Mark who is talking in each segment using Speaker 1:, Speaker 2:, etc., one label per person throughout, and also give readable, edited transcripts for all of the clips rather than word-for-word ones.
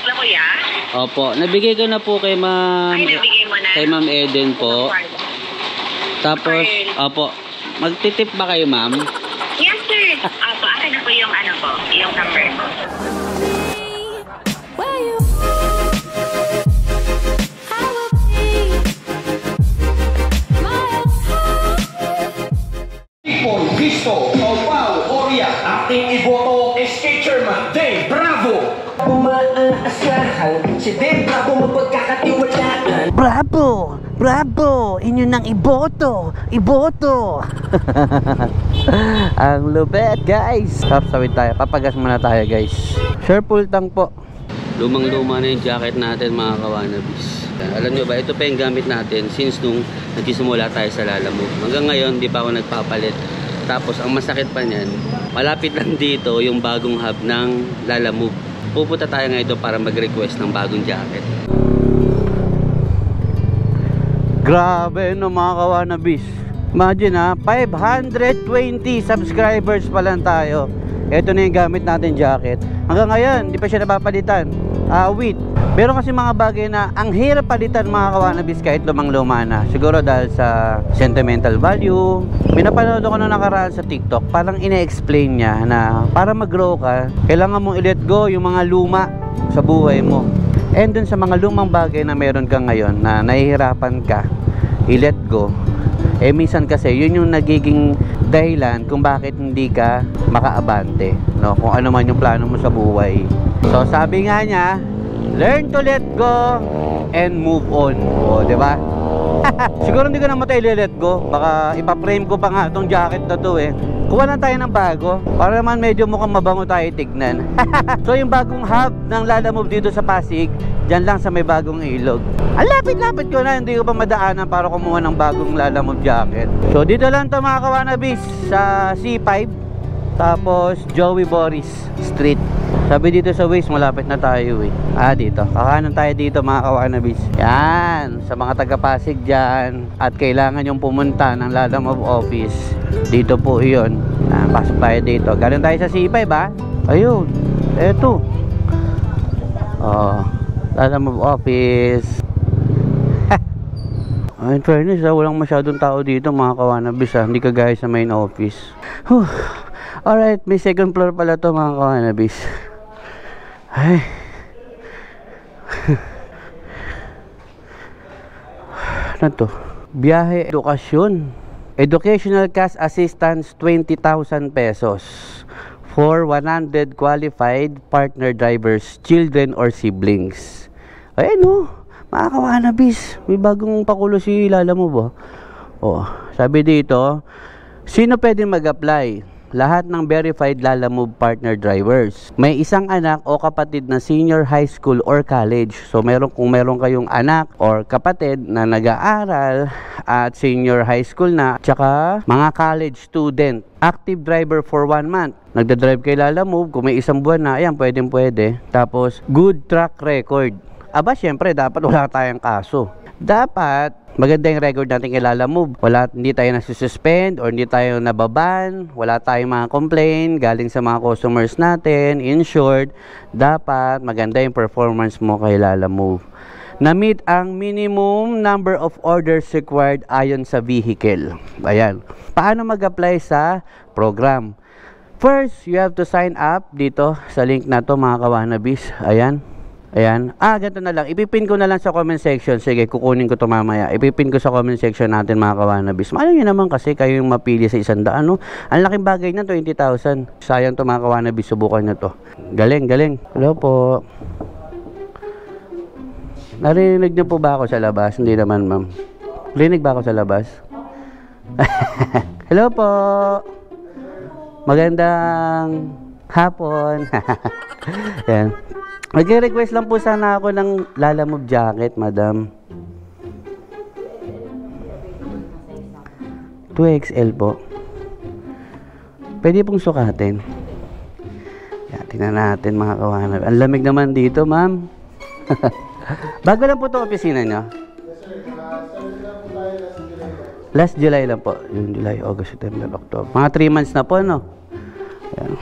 Speaker 1: tatlo kuya?
Speaker 2: Opo, nabigay ko na po kay Ma'am.
Speaker 1: Ay, nabigay mo na?
Speaker 2: Kay Ma'am Eden po. Tapos, opo, magtitip ba kayo, ma'am?
Speaker 1: Yes, sir. Opo, akin na po yung ano po, yung number ko.
Speaker 3: Visto, Pau, Oria, ating iboto SK Chairman Dave Bravo. Umaasahan si Dave Bravo mapagkakatiwalaan.
Speaker 2: Bravo! Bravo! Inyo nang iboto! Iboto! Ang lupet, guys! Sawit tayo. Papagas muna tayo, guys. Sure full tank po. Lumang-luma na yung jacket natin, mga kawanabis. Alam nyo ba, ito pa yung gamit natin since nung nagsisimula tayo sa Lalamove. Hanggang ngayon, di pa ako nagpapalit. Tapos, ang masakit pa niyan, malapit lang dito yung bagong hub ng Lalamove. Pupunta tayo ngayon para mag-request ng bagong jacket. Grabe no mga kawanabis. Imagine ha, 520 subscribers pa lang tayo. Ito na yung gamit natin jacket. Hanggang ngayon, di pa siya napapalitan. Wait. Pero kasi mga bagay na ang hirap palitan mga kawanabis kahit lumang-luma na. Siguro dahil sa sentimental value. Pinapanood ko na nakaraan sa TikTok. Parang ine-explain niya na para mag-grow ka, kailangan mong i-let go yung mga luma sa buhay mo. And dun sa mga lumang bagay na meron ka ngayon na nahihirapan ka i-let go, eh minsan kasi yun yung nagiging dahilan kung bakit hindi ka makaabante, no? Kung ano man yung plano mo sa buhay. So sabi nga niya, learn to let go and move on. O, diba? Siguro hindi ko na matay let go. Baka ipa-frame ko pa nga itong jacket na to eh. Kuha lang tayo ng bago para naman medyo mukhang mabango tayo tignan. So yung bagong hub ng Lalamove dito sa Pasig, dyan lang sa may bagong ilog. Ang lapit-lapit ko na, hindi ko pa madaanan para kumuha ng bagong Lalamove jacket. So dito lang to mga kawanabis, sa C5, tapos Joey Boris Street. Sabi dito sa Waze, malapit na tayo eh. Dito, kakanan tayo dito mga kawanabis. Yan, sa mga taga-Pasig dyan at kailangan yung pumunta ng Lalamove office, dito po yun. Pasok tayo dito. Galing tayo sa C5 ba? Ayun, eto. Lalamove office. In fairness, walang masyadong tao dito mga kawanabis. Hindi kagaya sa main office. Alright, may second floor pala to mga kawanabis. Ay. Ano to? Biyahe edukasyon. Educational cash assistance 20,000 pesos for 100 qualified partner drivers, children or siblings. Ayan o, mga kawanabis, may bagong pakulo si Lalamove. Sabi dito, sino pwede mag-apply? Lahat ng verified Lalamove partner drivers. May isang anak o kapatid na senior high school or college. So kung meron kayong anak or kapatid na nag-aaral at senior high school na, tsaka mga college student, active driver for 1 month. Nagda-drive kay Lalamove, kung may isang buwan na, ayan, pwede. Tapos, good track record. Syempre, dapat wala tayong kaso. Dapat maganda yung record natin kay Lalamove. Hindi tayo nasususpend or hindi tayo nababan. Wala tayong mga complaint galing sa mga customers natin. In short, dapat maganda yung performance mo kay Lalamove. Na-meet ang minimum number of orders required ayon sa vehicle. Ayan. Paano mag-apply sa program? First, you have to sign up dito sa link na to mga kawanabis. Ayan. Ganito na lang. Ipipin ko na lang sa comment section. Sige, kukunin ko to mamaya. Ipipin ko sa comment section natin mga kawanabis. Alam nyo naman kasi kayo yung mapili sa 100. Ang laking bagay na 20,000. Sayang to mga kawanabis. Subukan nyo to. Galing. Hello po. Narinig nyo po ba ako sa labas? Hindi naman, ma'am. Narinig ba ako sa labas? Hello po. Magandang hapon. Yan. Mag-request lang po sana ako ng Lalamove jacket, madam. 2XL po. Pwede pong sukatin. Yan, tingnan natin mga kawanab. Ang lamig naman dito, ma'am. Bago lang po itong opisina nyo? Last July lang po. Yung July, August, September, October. Mga 3 months na po, no? Yan.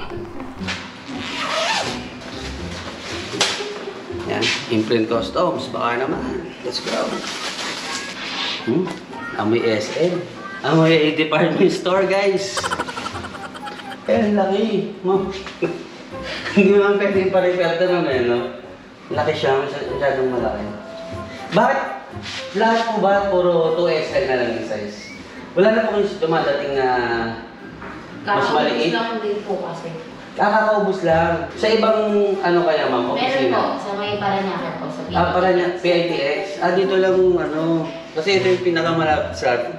Speaker 2: Yan, imprint customs. Baka naman. Let's go. Amoy SM. Amoy department store, guys. Eh, laki. Hindi naman pwede pa-refer ito naman, no? Laki siya. Masyadong malaki. Bakit? Lahat po ba puro 2XL na lang yung size? Wala na po kung dumadating na mas maliit?
Speaker 4: Kakaubos lang din po kasi.
Speaker 2: Kakaubos lang. Sa ibang ano kaya ma'am?
Speaker 4: Meron po, sa may Paranaque po. Sa PITX.
Speaker 2: Paranaque, PITX. Dito lang ano. Kasi ito yung pinakamalapit sa atin.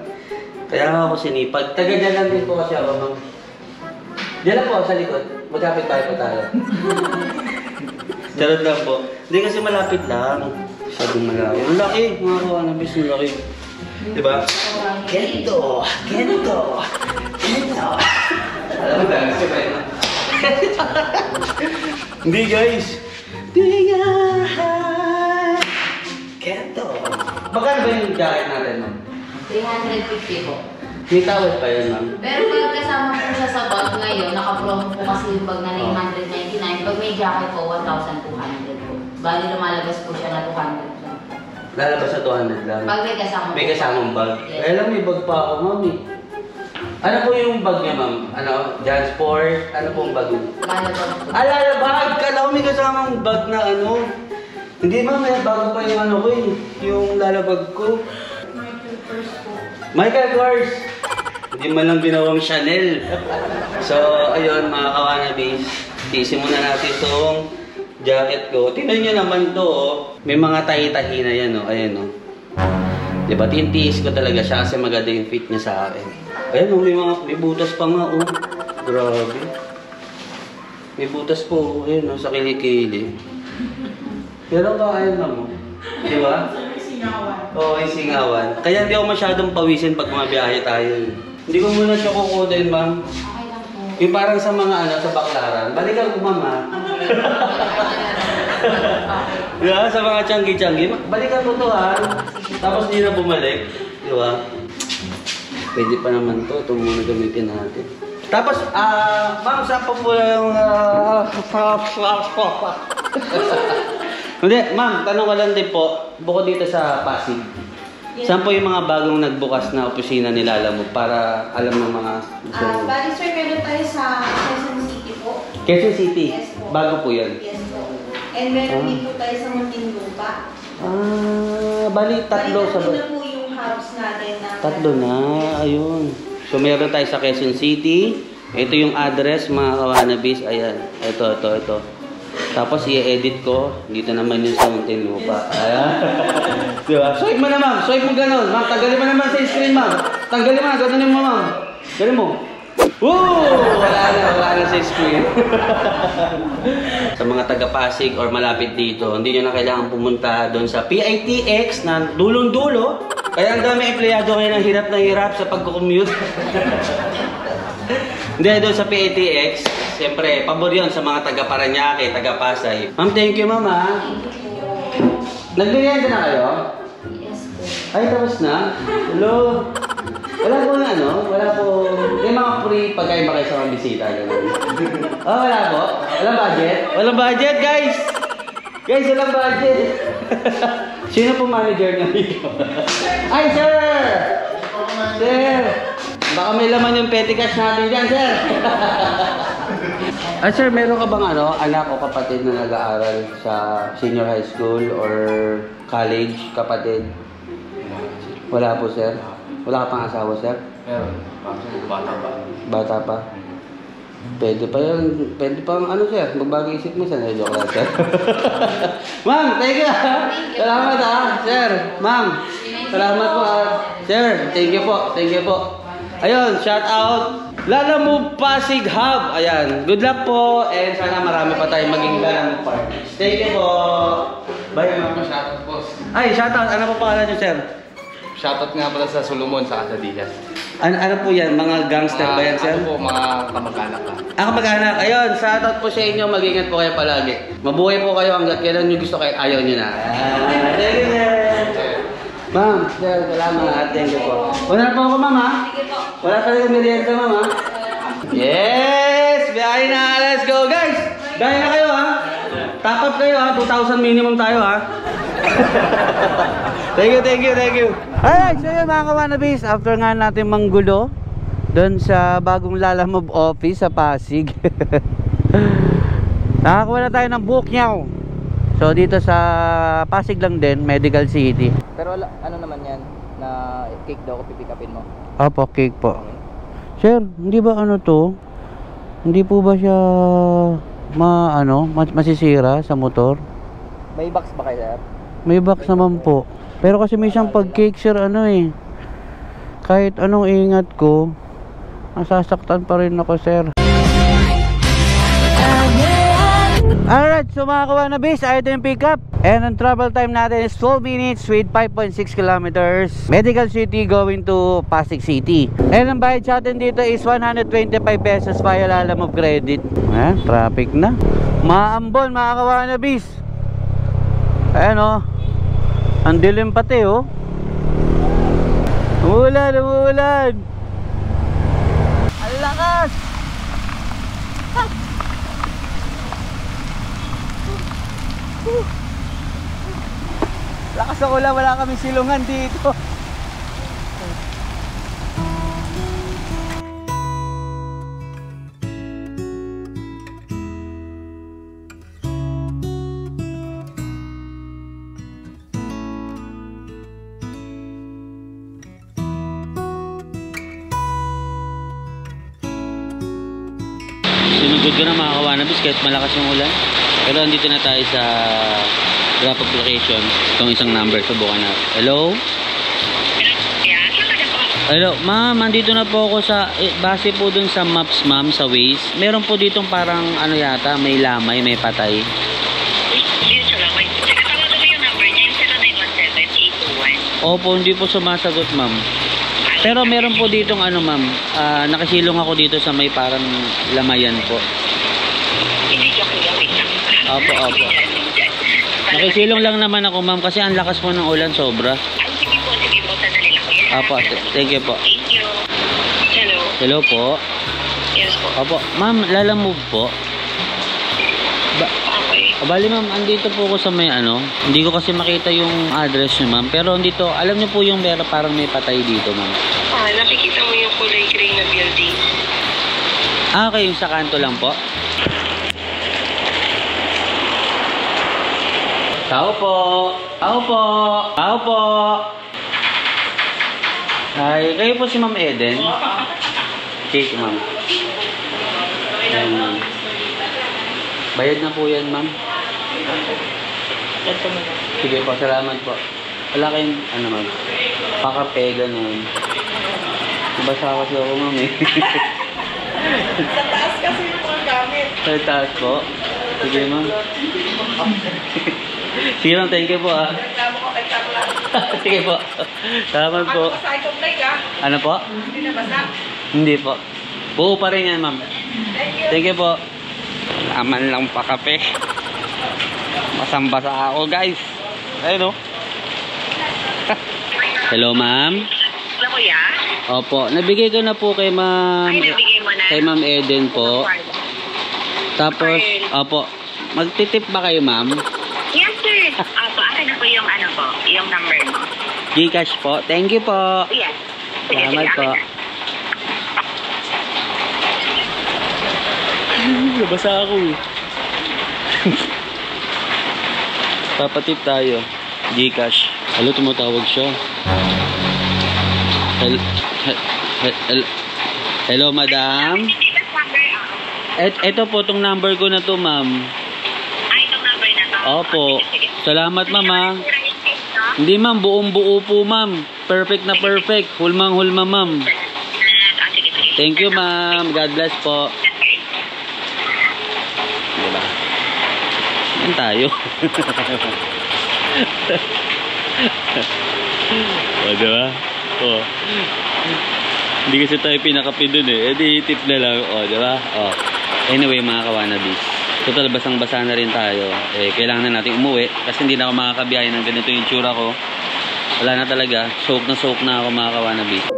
Speaker 2: Kaya nga ako sinipag. Taga dyan lang din po kasi ako ma'am. Diyan lang po sa likod. Magkapit tayo po tayo. Charot lang po. Hindi kasi malapit lang. Masyadong malaki. Ang laki. Mga kawanabis, ang laki. Diba? Gento! Gento! Gento! Alam mo lang, kasi ba yun? Hindi guys! Gento! Magkano ba yung jacket natin, ma'am?
Speaker 4: 350 po.
Speaker 2: May tawad pa yun, ma'am?
Speaker 4: Pero pag kasama po siya sa bag ngayon, naka-promo po kasi yung bag na 999. Pag may jacket po, 1,200 po. Bali lumalabas po siya na 200 lang.
Speaker 2: Lalabas sa 200 lang.
Speaker 4: Pag may kasama po.
Speaker 2: May kasamang bag.
Speaker 4: Yes.
Speaker 2: Eh, alam, may bag pa ako, ma'am eh. Ano po yung bag niya, ma'am? Ano? Jansport? Ano pong bag yun?
Speaker 4: Lalabas po.
Speaker 2: Lalabag! Kala ko may kasamang bag na ano. Hindi, ma'am, may bago pa yung ano ko eh. Yung lalabag ko.
Speaker 4: Michael Kors po.
Speaker 2: Michael Kors! Hindi man lang ginawang Chanel. So, ayun mga kawanabis. Tiisin muna natin itong jacket ko. Tingnan nyo naman to, oh. May mga tahi-tahi na yan, oh. Ayan, oh. Diba, tintiis ko talaga siya kasi maganda yung fit niya sa akin. Ayan, oh, may butas pa nga, oh. Grabe. May butas po, oh. Ayan, oh, sa kilikili. Pero ba, ayan, ma'am, oh. Diba? Oo, yung singawan. Kaya hindi ako masyadong pawisin pag bumabiyahe tayo. Hindi ko muna siya kukunin, ma'am.
Speaker 4: Okay lang po.
Speaker 2: Yung parang sa mga ano, sa baklaran. Balikan ko, ma'am, ha? Diba? Sa mga tiyanggi-tiyanggi. Balikan ko to, ha? Tapos hindi na bumalik. Diba? Pwede pa naman to. Ito muna gamitin natin. Tapos, ma'am, saan pa po yung... Hindi, ma'am, tanong ko lang din po, bukod dito sa Pasig, saan po yung mga bagong nagbukas na opisina ni Lalamove para alam ng mga...
Speaker 5: Bali sir, meron tayo sa Quezon City po.
Speaker 2: Quezon City?
Speaker 5: Yes po.
Speaker 2: Bago po yan?
Speaker 5: Yes po. And meron din po tayo sa Muntinlupa.
Speaker 2: Bali tatlo sa...
Speaker 5: Bali na po yung hubs natin.
Speaker 2: Tatlo na, ayun. So meron tayo sa Quezon City. Ito yung address, mga kawanabis. Ayan, ito. Tapos i-edit ko. Dito naman yung sa Muntinlupa. Ayan. Diba? Swipe mo na, ma'am. Swipe mo ganun. Ma'am, tanggalin mo naman sa screen, ma'am. Tanggalin mo. Gano'n mo, ma'am. Gano'n mo. Woo! Wala na sa screen. Sa mga taga-Pasig or malapit dito, hindi nyo na kailangan pumunta doon sa PITX na dulong-dulo. Kaya ang dami empleyado kayo ng hirap na hirap sa pag-commute. Hindi, doon sa PITX, siyempre, pabor yun sa mga taga-Paranaque, taga-Pasay. Ma'am, thank you, ma'am, ha? Nagbigyan na kayo?
Speaker 4: Yes po.
Speaker 2: Ay, tapos na? Hello? Wala po na, ano? Wala po... Yung mga free pagkain ba kayo sa mga bisita? Oh, wala po? Walang budget? Walang budget, guys! Guys, walang budget! Sino po manager niya dito? Ay, sir! Sir! Baka may laman yung petty cash natin dyan, sir! Ay, sir, meron ka bang ano, anak o kapatid na nag-aaral sa senior high school or college, kapatid? Wala po, sir? Wala ka pang asawa, sir?
Speaker 6: Meron. Bata pa.
Speaker 2: Bata pa? Pwede pa yun. Pwede pa ano, sir? Magbago isip mo, sir. Joke lang, sir. Ma'am, thank you, ha? Salamat, ha? Sir, ma'am. Salamat po, ha? Sir, thank you po. Thank you po. Ayun, shout out. Lalamove Pasig Hub. Ayan. Good luck po. And sana marami pa tayong maging Lalamove partners. Thank you po. Bye, ma'am.
Speaker 6: Shoutout, boss.
Speaker 2: Ay, shout out. Ano po pangalan niyo, sir?
Speaker 6: Shoutout nga pala sa Solomon sa Casadillas.
Speaker 2: Ano po yan? Mga gangster ba yan, sir?
Speaker 6: Ano po, mga kamag-anak ka.
Speaker 2: Kamag-anak. Ayun, shoutout po sa inyo. Mag-ingat po kayo palagi. Mabuhay po kayo hanggat kailan nyo gusto kayo. Ayaw nyo na. Thank you, sir. Ma'am, sir, salamat. Thank you po. Wala po ako, ma'am, ha? Wala talaga merienda, ma'am, ha? Yes! Biyahe na! Let's go, guys! Biyahe na kayo, ha? Top up kayo ha. 2,000 minimum tayo ha. Thank you. Alright, so yun mga kawanabis. After nga natin manggulo doon sa bagong Lalamove office sa Pasig. Nakakuha na tayo ng book niyaw. So dito sa Pasig lang din, Medical City.
Speaker 7: Pero ano naman yan? Na cake daw ko pipikapin mo?
Speaker 2: Opo, cake po. Sir, hindi ba ano to? Hindi po ba siya masisira sa motor?
Speaker 7: May box ba kayo, sir?
Speaker 2: May box naman po. Pero kasi may isang pag-cake sir kahit anong ingat ko, nasasaktan pa rin ako sir. Alright, so mga kawanabis, ito yung pick up. And ang travel time natin is 12 minutes with 5.6 kilometers. Medical City going to Pasig City. And ang bayad sa atin dito is 125 pesos via Lalamove credit. Traffic na. Maambon mga kawanabis. Ayan o. Ang dilim pati oh. Umuulan. Ang lakas. Lakas ng ulan, wala kaming silungan dito. Sinugod ko na mga kawanabis kahit malakas yung ulan. Pero andito na tayo sa drop off location. Itong isang number, subukan na. Hello?
Speaker 1: Yeah, saan ka na po?
Speaker 2: Hello, ma'am, andito na po ako sa, base po dun sa maps ma'am, sa Waze. Meron po ditong parang ano yata, may lamay, may patay.
Speaker 1: Dito sa lamay. Tawagan mo yung number niya, yung 0917-821.
Speaker 2: Opo, hindi po sumasagot ma'am. Pero meron po ditong ano ma'am, nakasilong ako dito sa may parang lamayan po.
Speaker 1: Hindi joke lang, wait lang.
Speaker 2: Opo. Nakisilong lang naman ako ma'am kasi ang lakas po ng ulan sobra.
Speaker 1: Ay, sige po, sandali lang. Yan.
Speaker 2: Opo, thank you po.
Speaker 1: Thank you. Hello.
Speaker 2: Hello po.
Speaker 1: Yes po.
Speaker 2: Opo, ma'am, Lalamove po.
Speaker 1: Okay.
Speaker 2: Bali ma'am, andito po ako sa may ano. Hindi ko kasi makita yung address niyo ma'am. Pero andito, alam niyo po yung parang may patay dito ma'am.
Speaker 1: Nakikita mo yung kulay gray na building.
Speaker 2: Okay, yung sa kanto lang po. Tao po. Hi, kayo po si Ma'am Eden? Cake ma'am. Ayan ma'am. Bayad na po yan ma'am. Sige po, salamat po. Wala kayong ano ma'am, pakape ganun. Basa kasi ako ma'am eh.
Speaker 5: Sa taas kasi yung mga gamit.
Speaker 2: Sa taas po? Sige ma'am. Sige ma'am, thank you po ah.
Speaker 5: Reklamo ko kay Carla.
Speaker 2: Sige po. Salamat po.
Speaker 5: Ano basa itong leg ah?
Speaker 2: Ano po?
Speaker 5: Hindi na basa.
Speaker 2: Hindi po. Buo pa rin yan ma'am.
Speaker 5: Thank you.
Speaker 2: Thank you po. Aman lang pa kape. Masambasa ako guys. Ayun o. Hello ma'am.
Speaker 1: Hello, kuya?
Speaker 2: Opo. Nabigay ko na po kay ma'am.
Speaker 1: Ay, nabigay mo na.
Speaker 2: Kay ma'am Eden po. Tapos, opo. Magtitip ba kayo ma'am?
Speaker 1: Yes, sir. Apo, akin na po yung ano po, yung number mo.
Speaker 2: Gcash po. Thank you po.
Speaker 1: Yes. Sige,
Speaker 2: Salamat
Speaker 1: sige,
Speaker 2: po.
Speaker 1: akin na.
Speaker 2: Nabasa ako eh. Papatip tayo. Gcash. Hello, tumatawag siya. Hello, madam.
Speaker 1: Hindi ba number ako?
Speaker 2: Ito po, tong number ko na to, ma'am.
Speaker 1: Ay, itong number na to.
Speaker 2: Opo.
Speaker 1: Sige, sige.
Speaker 2: Salamat, ma'am, ha.
Speaker 1: Sige, sige, no?
Speaker 2: Hindi, ma'am. Buong buo po, ma'am. Perfect na perfect. Hulmang-hulma, ma'am.
Speaker 1: Sige, sige.
Speaker 2: Thank you, ma'am. God bless po. Diba? Yan tayo. O, diba? O. Hindi kasi tayo pinakapi dun eh. Edi tip na lang. O, diba? O. Anyway, mga kawanabis. Total, basang-basa na rin tayo. Eh, kailangan na natin umuwi. Kasi hindi na ako makakabiyahe ng ganito yung tsura ko. Wala na talaga. Soak na ako, mga kawanabis.